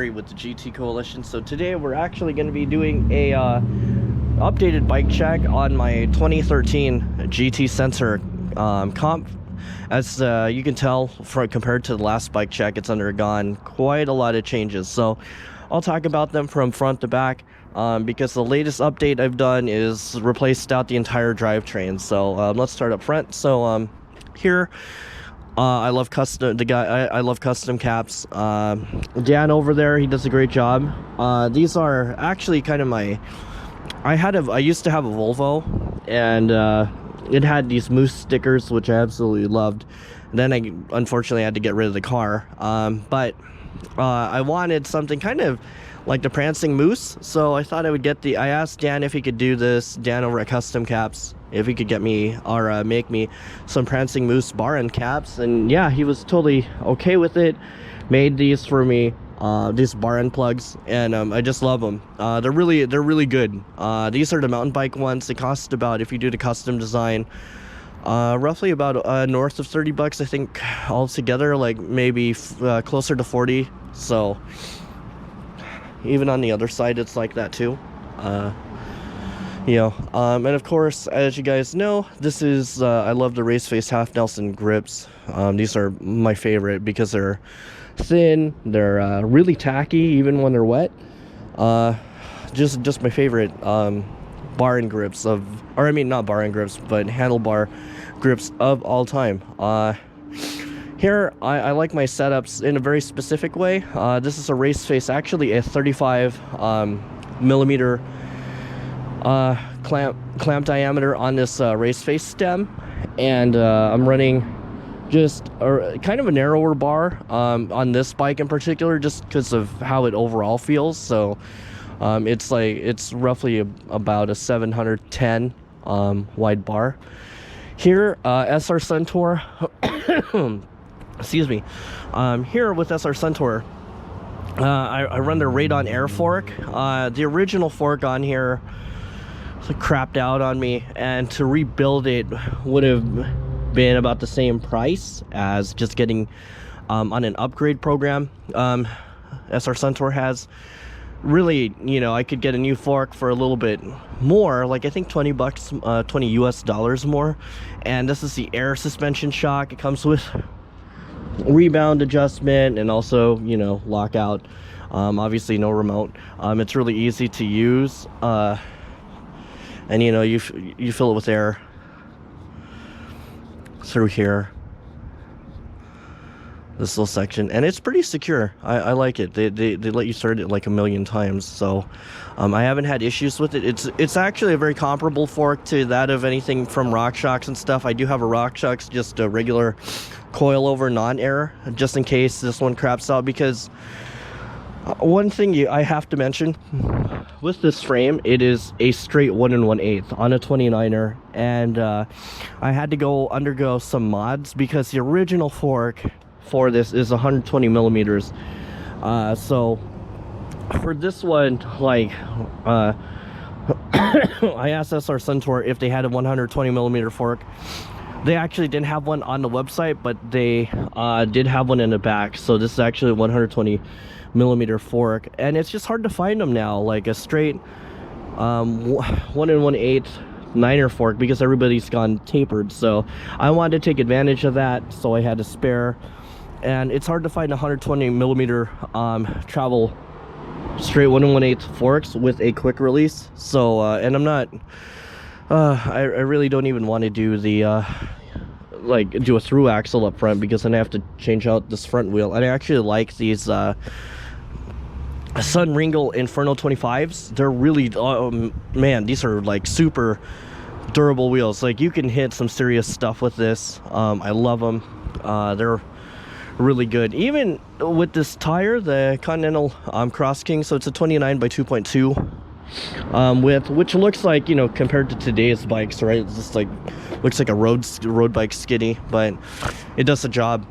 Yuri with the GT Coalition. So today we're actually going to be doing a updated bike check on my 2013 GT Sensor comp. As you can tell, compared to the last bike check, it's undergone quite a lot of changes. So I'll talk about them from front to back, because the latest update I've done is replaced out the entire drivetrain. So let's start up front. So here, I love Kustom Caps. Dan over there, he does a great job. These are actually kind of my, I used to have a Volvo, and it had these moose stickers, which I absolutely loved. Then I unfortunately had to get rid of the car, but I wanted something kind of like the prancing moose, so I thought I would get I asked Dan if he could do this, Dan over at Kustom Caps, if he could get me or make me some prancing moose bar end caps, and yeah, he was totally okay with it. Made these for me, these bar end plugs, and I just love them. They're really good. These are the mountain bike ones. They cost about, if you do the custom design, roughly about north of 30 bucks, I think, altogether, like maybe closer to 40. So even on the other side, it's like that too. And of course, as you guys know, this is I love the Race Face Half Nelson grips. These are my favorite because they're thin, they're really tacky even when they're wet. Just my favorite bar and grips of, or I mean not bar and grips, but handlebar grips of all time. Here I like my setups in a very specific way. This is a Race Face, actually a 35 millimeter clamp diameter on this Race Face stem, and I'm running just kind of a narrower bar on this bike in particular, just because of how it overall feels. So it's roughly about a 710 wide bar. Here, SR Centaur excuse me, here with SR Centaur, I run the Radon Air fork. The original fork on here crapped out on me, and to rebuild it would have been about the same price as just getting on an upgrade program. SR Centaur has. Really, you know, I could get a new fork for a little bit more, like I think 20 bucks, 20 US dollars more. And this is the air suspension shock. It comes with Rebound Adjustment and also, you know, lockout. Obviously no remote. It's really easy to use, and you know, you fill it with air through here, this little section, and it's pretty secure. I like it. They let you start it like a million times, so I haven't had issues with it. It's actually a very comparable fork to that of anything from RockShox and stuff. I do have a RockShox, just a regular coilover non-air, just in case this one craps out, because one thing I have to mention with this frame, it is a straight 1 1/8 on a 29er, and I had to undergo some mods because the original fork for this is 120 millimeters. So for this one, like I asked SR Centaur if they had a 120 millimeter fork. They actually didn't have one on the website, but they did have one in the back. So this is actually a 120 millimeter fork, and it's just hard to find them now, like a straight 1 1/8 9er fork, because everybody's gone tapered. So I wanted to take advantage of that, so I had a spare. And it's hard to find 120 millimeter travel straight 1 1/8 forks with a quick release. So and I'm not I really don't even want to do the do a through axle up front, because then I have to change out this front wheel. And I actually like these Sun Ringo Inferno 25s. They're really, man, these are like super durable wheels. Like, you can hit some serious stuff with this. I love them. They're really good. Even with this tire, the Continental Cross King, so it's a 29 by 2.2 width, which looks like, you know, compared to today's bikes, right, it's just like, looks like a road bike skinny, but it does the job.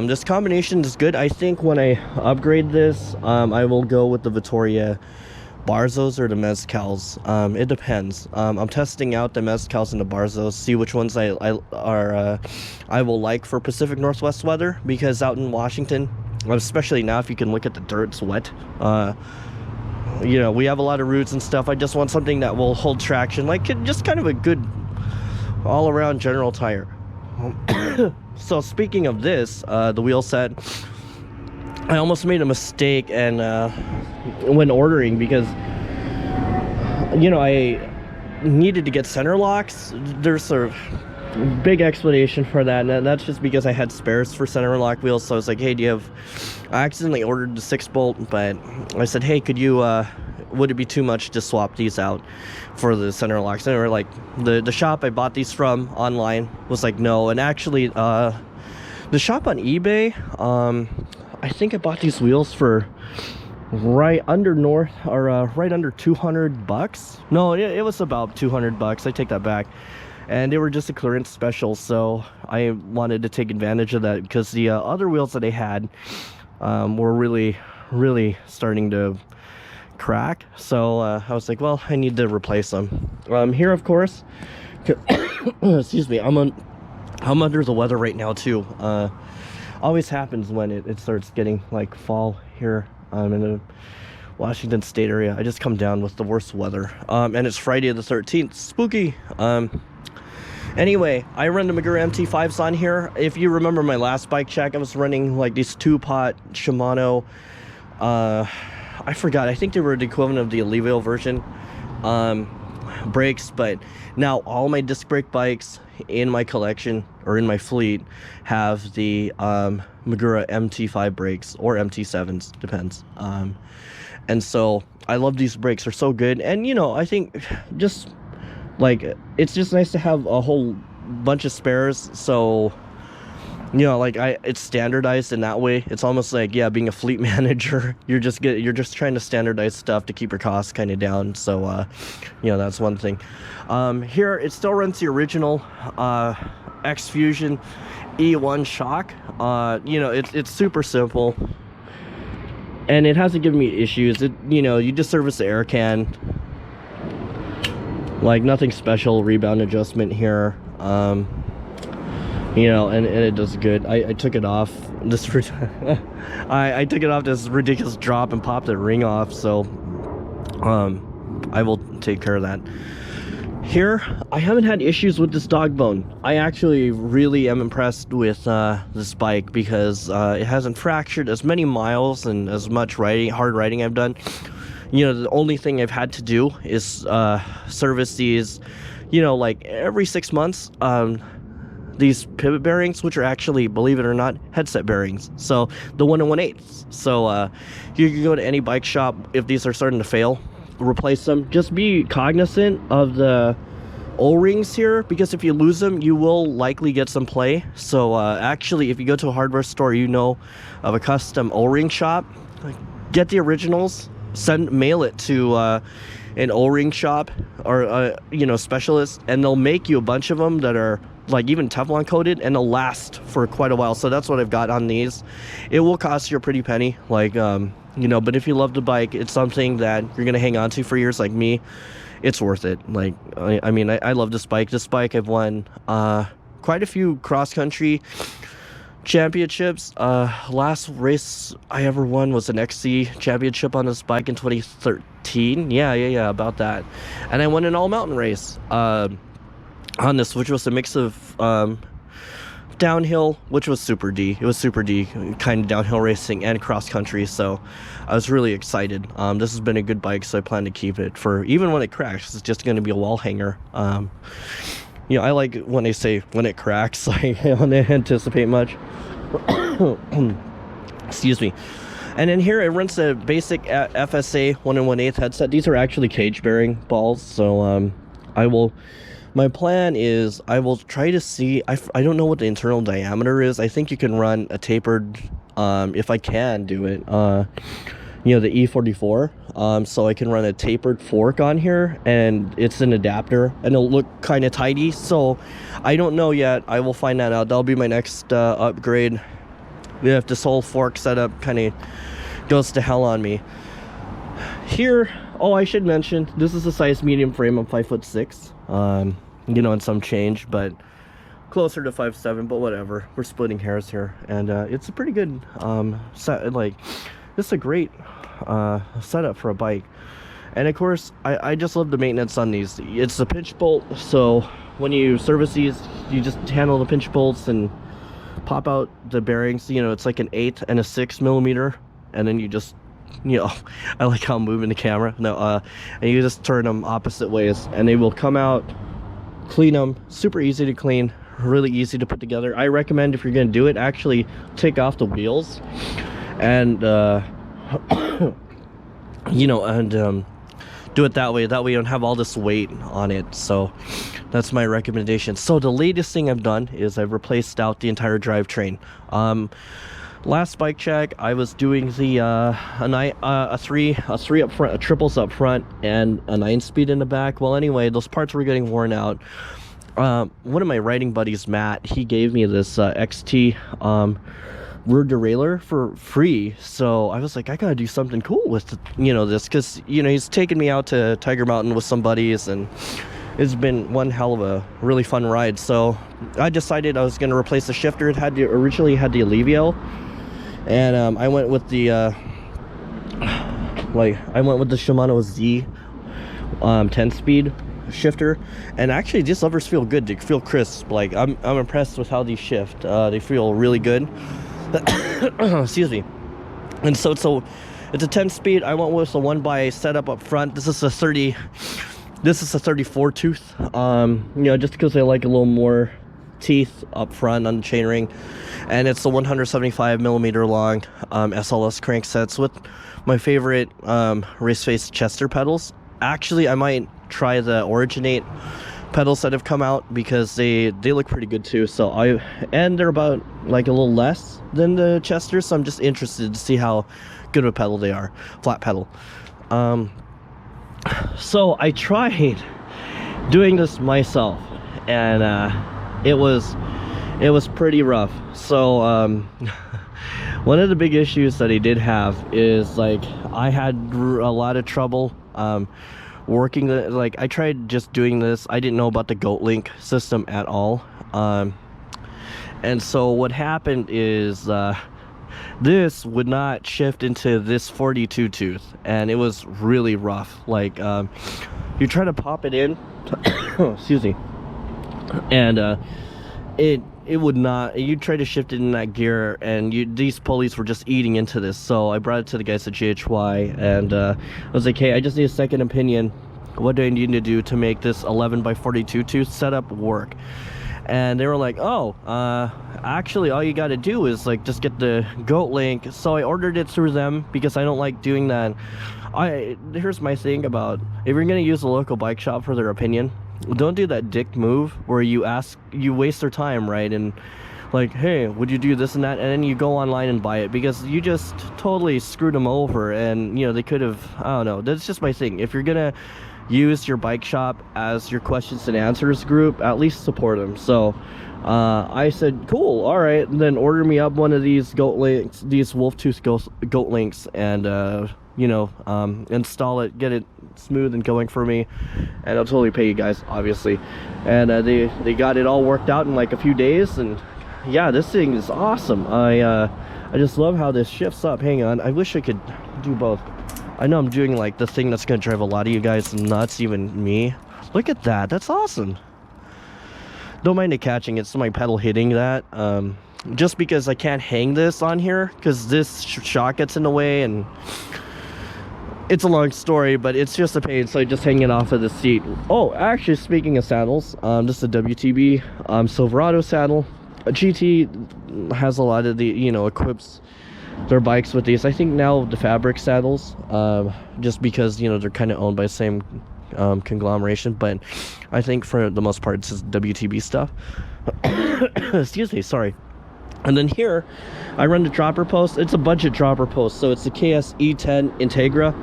This combination is good. I think when I upgrade this, I will go with the Vittoria Barzos or the Mezcals. It depends. I'm testing out the Mezcals and the Barzos, see which ones I will like for Pacific Northwest weather, because out in Washington especially now if you can look at the dirt, it's wet. You know, we have a lot of roots and stuff. I just want something that will hold traction, like just kind of a good all-around general tire. So speaking of this, the wheel set, I almost made a mistake and when ordering, because you know, I needed to get center locks. There's a big explanation for that, and that's just because I had spares for center lock wheels. So I was like, hey, do you have, I accidentally ordered the 6-bolt, but I said, hey, could you would it be too much to swap these out for the center locks? And they were like, the shop I bought these from online was like, no. And actually the shop on eBay, I think I bought these wheels for right under right under 200 bucks. No, it was about 200 bucks. I take that back. And they were just a clearance special, so I wanted to take advantage of that, because the other wheels that I had were really starting to crack. So I was like, well, I need to replace them. Here, of course, excuse me, I'm under the weather right now too. Always happens when it starts getting like fall here in the Washington State area. I just come down with the worst weather, and it's Friday the 13th. Spooky. Anyway, I run the Magura MT5s on here. If you remember my last bike check, I was running like these 2-pot Shimano, I forgot, I think they were the equivalent of the Alivio version brakes. But now all my disc brake bikes in my collection, or in my fleet, have the Magura MT5 brakes, or MT7s, depends. And so I love these brakes, they're so good. And you know, I think just like, it's just nice to have a whole bunch of spares. So you know, like it's standardized in that way. It's almost like, yeah, being a fleet manager, you're just trying to standardize stuff to keep your costs kind of down. So you know, that's one thing. Here it still runs the original X Fusion E1 shock. You know, it's super simple, and it hasn't given me issues. You know, you just service the air can, like nothing special. Rebound adjustment here, you know, and it does good. I took it off this I took it off this ridiculous drop and popped the ring off, so I will take care of that. Here, I haven't had issues with this dog bone. I actually really am impressed with this bike, because it hasn't fractured as many miles and as much hard riding I've done. You know, the only thing I've had to do is service these, you know, like every 6 months, these pivot bearings, which are actually, believe it or not, headset bearings. So the 1 1/8. So you can go to any bike shop if these are starting to fail, replace them. Just be cognizant of the O-rings here, because if you lose them, you will likely get some play. So actually, if you go to a hardware store, you know of a custom O-ring shop, get the originals, mail it to an O-ring shop, or you know, specialist, and they'll make you a bunch of them that are like even Teflon coated, and they'll last for quite a while. So that's what I've got on these. It will cost you a pretty penny, like you know, but if you love the bike, it's something that you're gonna hang on to for years, like me. It's worth it. Like I mean, I love this bike. I've won quite a few cross-country championships. Last race I ever won was an XC championship on this bike in 2013. Yeah, about that. And I won an all-mountain race on this, which was a mix of downhill, which was Super D. It was Super D kind of downhill racing and cross country, so I was really excited. This has been a good bike, so I plan to keep it for even when it cracks. It's just going to be a wall hanger. You know, I like when they say when it cracks. I don't anticipate much. Excuse me. And then here it runs a basic FSA 1 1/8 headset. These are actually cage bearing balls, so my plan is I will try to see, I don't know what the internal diameter is. I think you can run a tapered, if I can do it, you know, the E44, so I can run a tapered fork on here, and it's an adapter, and it'll look kind of tidy. So I don't know yet. I will find that out. That'll be my next upgrade if this whole fork setup kind of goes to hell on me. Here, oh, I should mention, this is a size medium frame. I'm 5'6", you know, and some change, but closer to 5.7, but whatever, we're splitting hairs here. And it's a pretty good set. Like, it's a great setup for a bike. And of course, I just love the maintenance on these. It's a pinch bolt, so when you service these, you just handle the pinch bolts and pop out the bearings. You know, it's like an 8 and a 6 millimeter, and then you just, you know, I like how I'm moving the camera. No, and you just turn them opposite ways, and they will come out. Clean them, super easy to clean, really easy to put together. I recommend, if you're gonna do it, actually take off the wheels and you know, and do it that way. That way you don't have all this weight on it. So that's my recommendation. So the latest thing I've done is I've replaced out the entire drivetrain. Last bike check, I was doing the a three up front, a triples up front, and a 9-speed in the back. Well, anyway, those parts were getting worn out. One of my riding buddies, Matt, he gave me this XT rear derailleur for free. So I was like, I gotta do something cool with, you know, this, because, you know, he's taken me out to Tiger Mountain with some buddies, and it's been one hell of a really fun ride. So I decided I was gonna replace the shifter. It had originally had the Alivio. And I went with the Shimano Z 10-speed shifter, and actually these levers feel good. They feel crisp. Like, I'm impressed with how these shift. They feel really good. Excuse me. And so it's a 10-speed. I went with a 1x setup up front. This is a 34 tooth. You know, just because I like a little more teeth up front on the chainring. And it's a 175 millimeter long SLS cranksets with my favorite race face Chester pedals. Actually, I might try the Originate pedals that have come out, because they look pretty good too. So and they're about like a little less than the Chester, so I'm just interested to see how good of a pedal they are. Flat pedal. So I tried doing this myself, and it was pretty rough. So one of the big issues that I did have is, like, I had a lot of trouble working the, like, I tried just doing this. I didn't know about the GoatLink system at all. And so what happened is this would not shift into this 42 tooth, and it was really rough. Like, you try to pop it in excuse me, and it would not. You try to shift it in that gear, and these pulleys were just eating into this. So I brought it to the guys at GHY, and I was like, hey, I just need a second opinion. What do I need to do to make this 11x42 tooth setup work? And they were like, oh, actually all you got to do is, like, just get the GoatLink. So I ordered it through them, because I don't like doing that. Here's my thing about, if you're gonna use a local bike shop for their opinion, don't do that dick move where you waste their time, right? And like, hey, would you do this and that? And then you go online and buy it, because you just totally screwed them over. And, you know, they could have, I don't know. That's just my thing. If you're gonna use your bike shop as your questions and answers group, at least support them. So I said, cool, all right. And then order me up one of these GoatLinks, these wolf tooth GoatLinks, and you know, install it, get it smooth and going for me, and I'll totally pay you guys, obviously. And they got it all worked out in like a few days, and yeah, this thing is awesome. I just love how this shifts up. Hang on, I wish I could do both. I know I'm doing like the thing that's gonna drive a lot of you guys nuts, even me. Look at that, that's awesome. Don't mind it catching, it's my pedal hitting that. Just because I can't hang this on here, because this shock gets in the way, and it's a long story, but it's just a pain, so I just hang it off of the seat. Oh, actually, speaking of saddles, this is a WTB Silverado saddle. GT has a lot of the, you know, equips their bikes with these. I think now the fabric saddles, just because, you know, they're kind of owned by the same conglomeration, but I think for the most part it's just WTB stuff. Excuse me, sorry. And then here I run the dropper post. It's a budget dropper post, so it's the KS E10 Integra.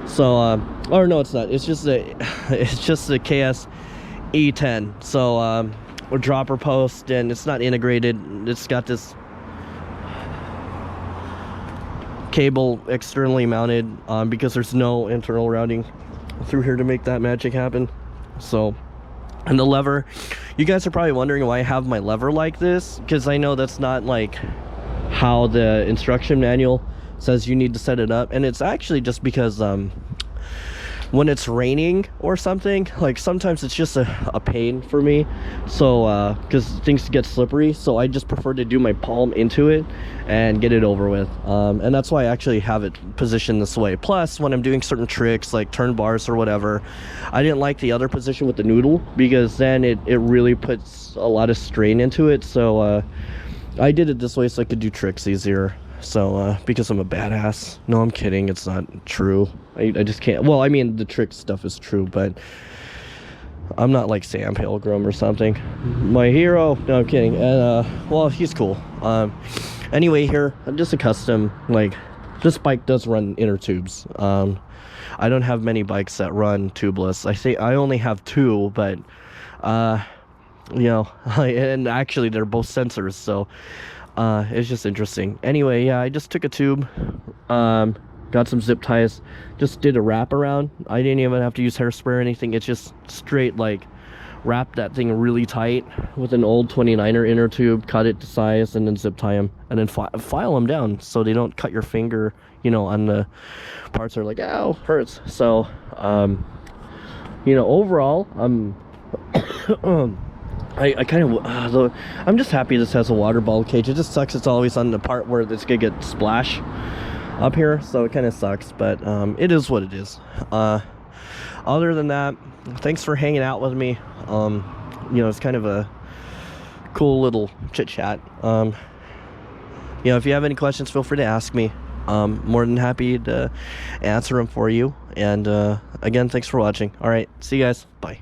So or no, it's not, it's just the KS E10. So a dropper post, and it's not integrated. It's got this cable externally mounted, because there's no internal routing through here to make that magic happen. So, and the lever, You guys are probably wondering why I have my lever like this, because I know that's not like how the instruction manual says you need to set it up. And it's actually just because when it's raining or something, like sometimes it's just a pain for me, so because things get slippery, so I just prefer to do my palm into it and get it over with, and that's why I actually have it positioned this way. Plus, when I'm doing certain tricks like turn bars or whatever, I didn't like the other position with the noodle, because then it really puts a lot of strain into it, so I did it this way so I could do tricks easier. So because I'm a badass. No, I'm kidding, it's not true. I just can't. Well, I mean, the trick stuff is true, but I'm not like Sam Pilgrim or something. My hero. No, I'm kidding. And well, he's cool. Anyway, here, just a custom, like, this bike does run inner tubes. I don't have many bikes that run tubeless. I say I only have 2, but you know, and actually they're both sensors, so it's just interesting. Anyway, yeah, I just took a tube, got some zip ties, just did a wrap around. I didn't even have to use hairspray or anything. It's just straight, like, wrap that thing really tight with an old 29er inner tube, cut it to size, and then zip tie them, and then file them down so they don't cut your finger, you know, on the parts that are like, ow, hurts. So you know, overall, I kind of I'm just happy this has a water bottle cage. It just sucks it's always on the part where it's gonna get splash up here, so it kind of sucks, but it is what it is. Other than that, thanks for hanging out with me. You know, it's kind of a cool little chit chat. You know, if you have any questions, feel free to ask me. More than happy to answer them for you. And again, thanks for watching. All right, see you guys. Bye.